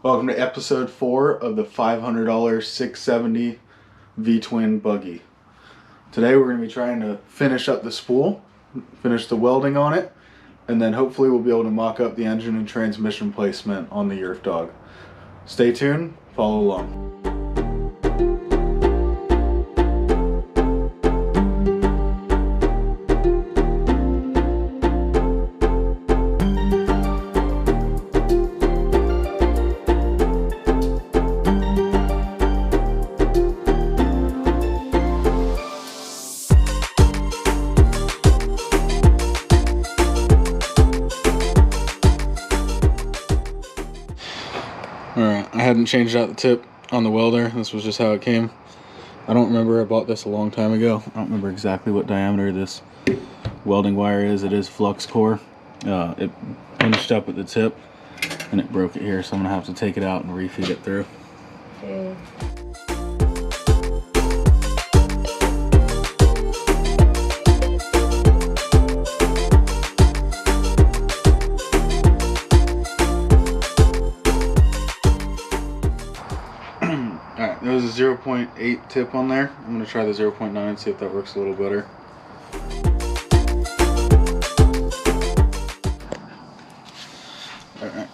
Welcome to episode 4 of the $500 670 V-twin buggy. Today we're going to be trying to finish up the spool, finish the welding on it, and then hopefully we'll be able to mock up the engine and transmission placement on the Yerf Dog. Stay tuned, follow along. Alright, I hadn't changed out the tip on the welder. This was just how it came. I don't remember, I bought this a long time ago. I don't remember exactly what diameter this welding wire is. It is flux-core. It pinched up at the tip and it broke it here, so I'm going to have to take it out and refeed it through. Okay. Alright, there was a 0.8 tip on there. I'm going to try the 0.9 and see if that works a little better. Alright.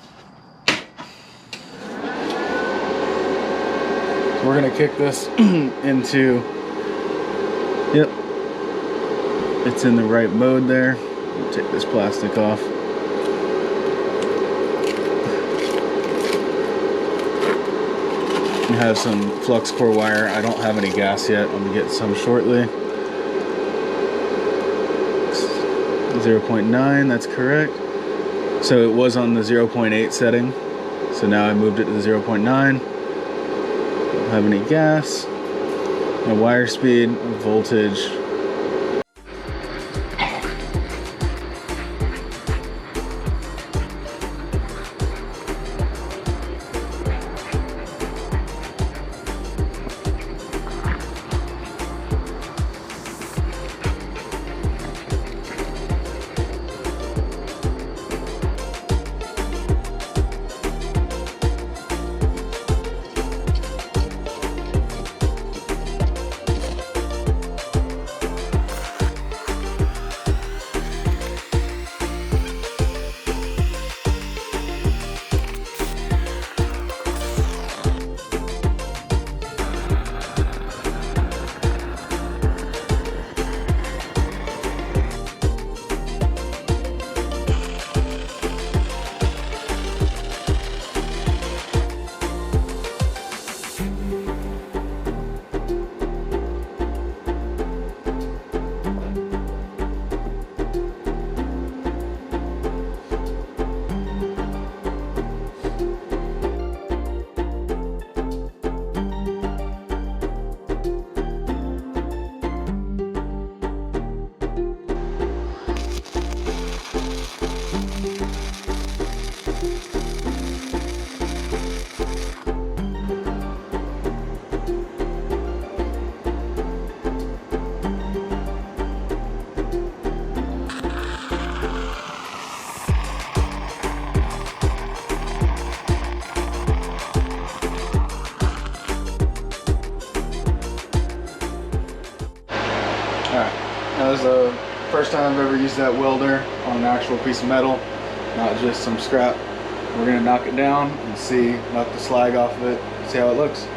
So we're going to kick this into, yep, it's in the right mode there. I'll take this plastic off. Have some flux core wire. I don't have any gas yet. I'm gonna get some shortly. 0.9, that's correct. So it was on the 0.8 setting. So now I moved it to the 0.9. Don't have any gas. My wire speed, voltage. Alright, that was the first time I've ever used that welder on an actual piece of metal, not just some scrap. We're going to knock it down and see, knock the slag off of it, see how it looks.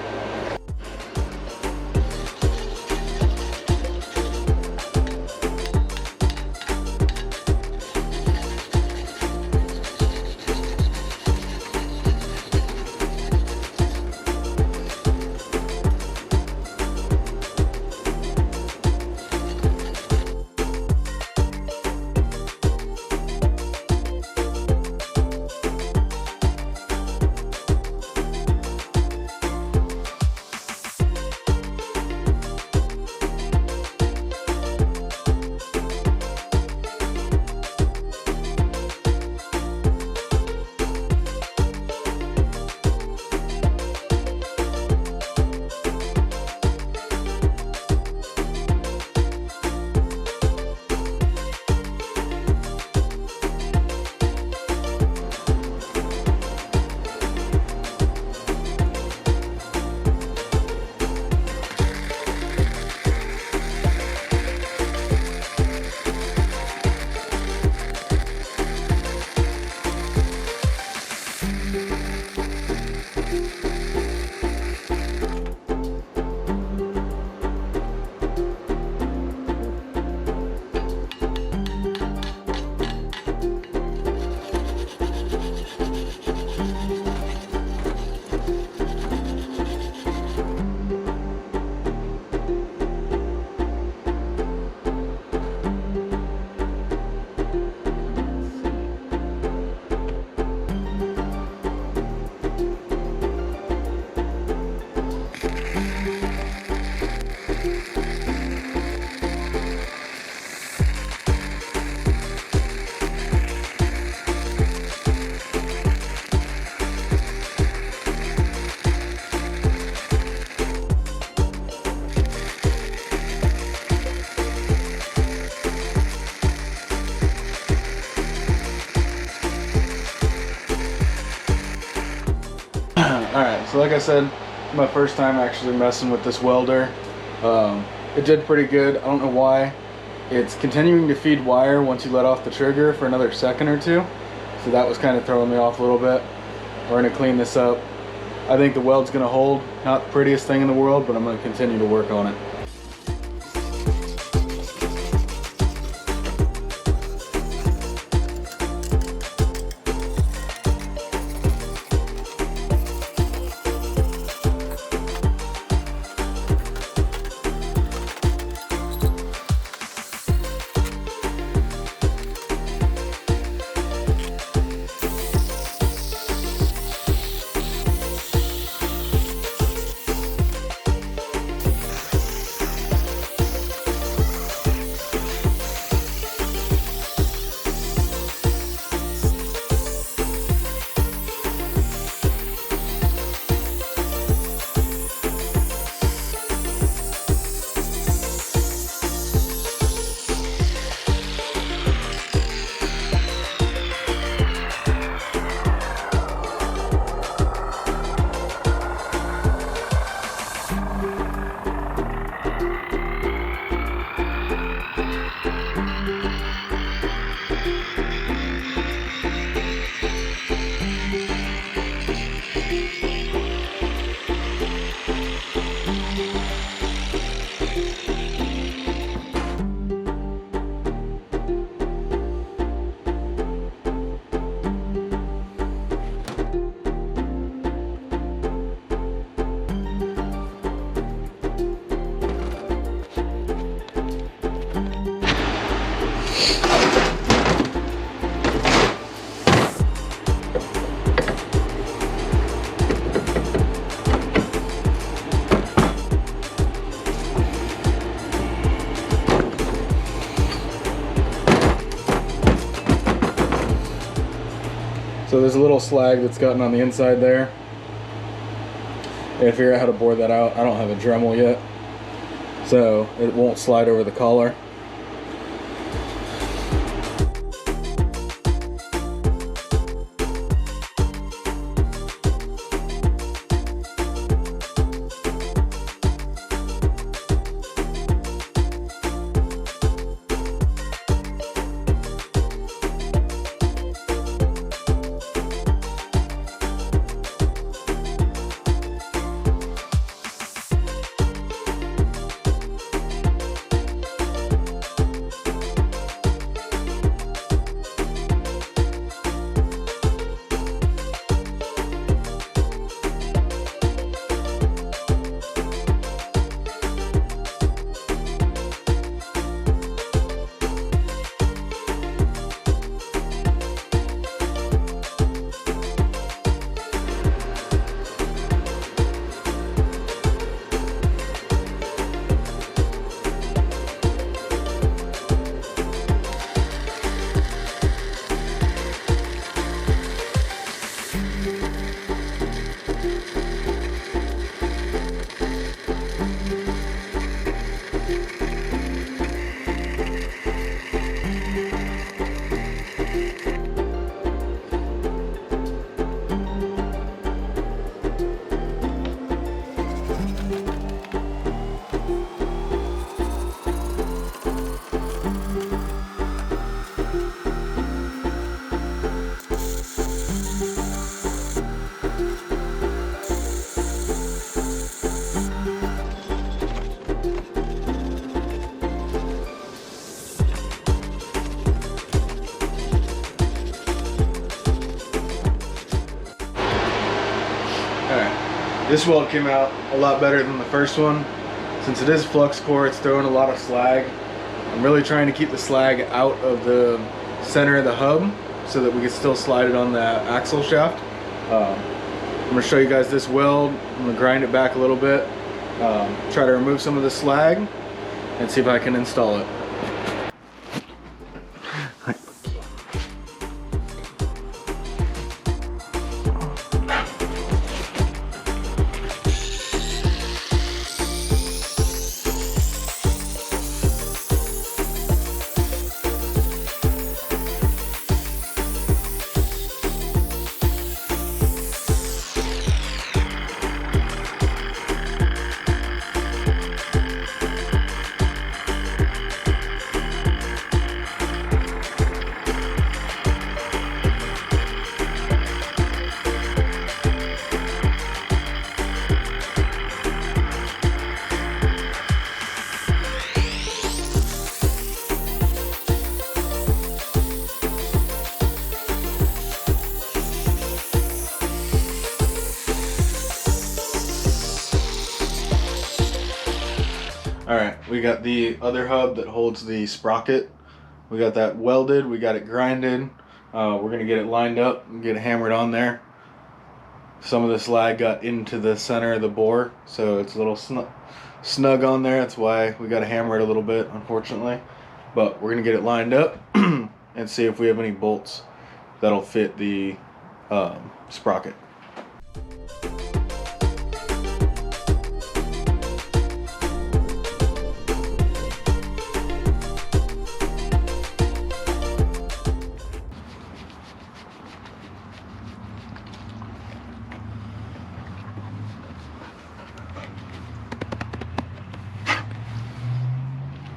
Alright, so like I said, my first time actually messing with this welder. It did pretty good. I don't know why. It's continuing to feed wire once you let off the trigger for another second or two. So that was kind of throwing me off a little bit. We're going to clean this up. I think the weld's going to hold. Not the prettiest thing in the world, but I'm going to continue to work on it. So there's a little slag that's gotten on the inside there. I gotta figure out how to bore that out. I don't have a Dremel yet, so it won't slide over the collar. This weld came out a lot better than the first one. Since it is flux core, it's throwing a lot of slag. I'm really trying to keep the slag out of the center of the hub so that we can still slide it on the axle shaft. I'm going to show you guys this weld. I'm going to grind it back a little bit, try to remove some of the slag, and see if I can install it. Alright, we got the other hub that holds the sprocket. We got that welded, we got it grinded. We're going to get it lined up and get it hammered on there. Some of the slag got into the center of the bore, so it's a little snug on there. That's why we got to hammer it a little bit, unfortunately. But we're going to get it lined up and see if we have any bolts that'll fit the sprocket.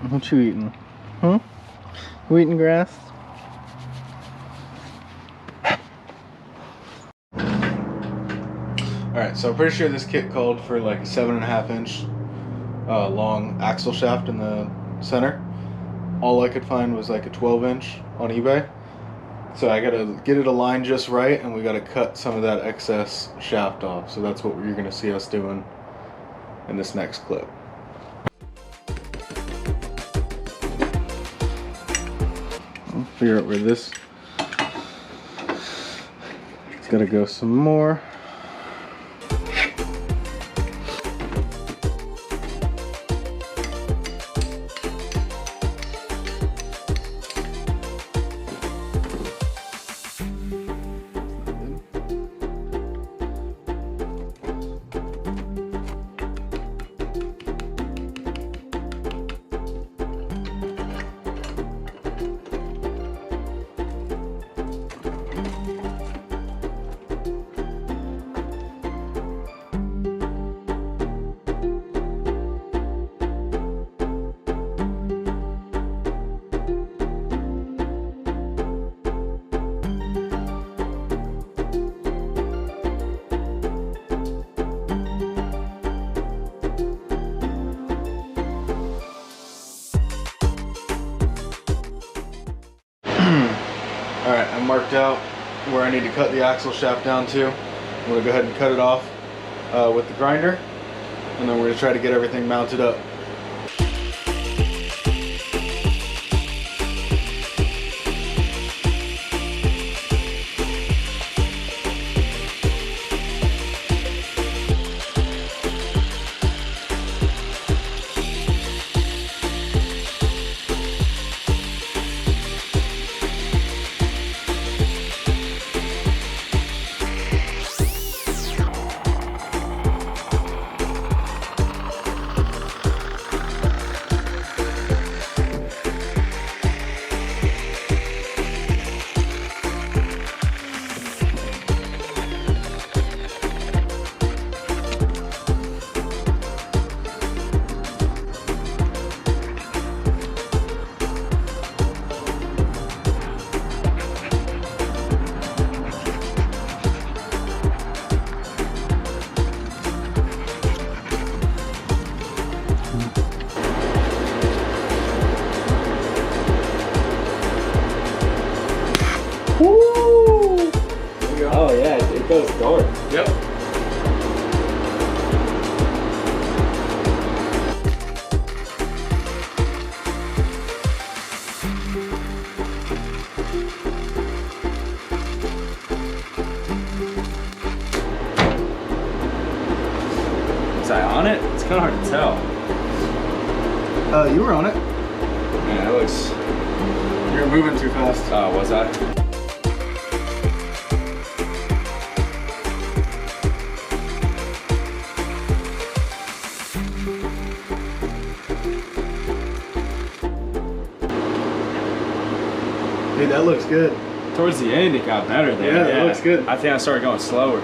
What you eating? Huh? You eating grass? Alright, so I'm pretty sure this kit called for like a 7.5 inch long axle shaft in the center. All I could find was like a 12 inch on eBay. So I gotta get it aligned just right, and we gotta cut some of that excess shaft off. So that's what you're gonna see us doing in this next clip. Figure out where this, it's gotta go some more. Alright, I marked out where I need to cut the axle shaft down to. I'm going to go ahead and cut it off with the grinder, and then we're going to try to get everything mounted up. Oh yeah, it goes dark. Yep. kind of hard to tell. You were on it. Yeah, it looks... You were moving too fast. Oh, was I? Dude, that looks good. Towards the end, it got better there. Yeah, that looks good. I think I started going slower.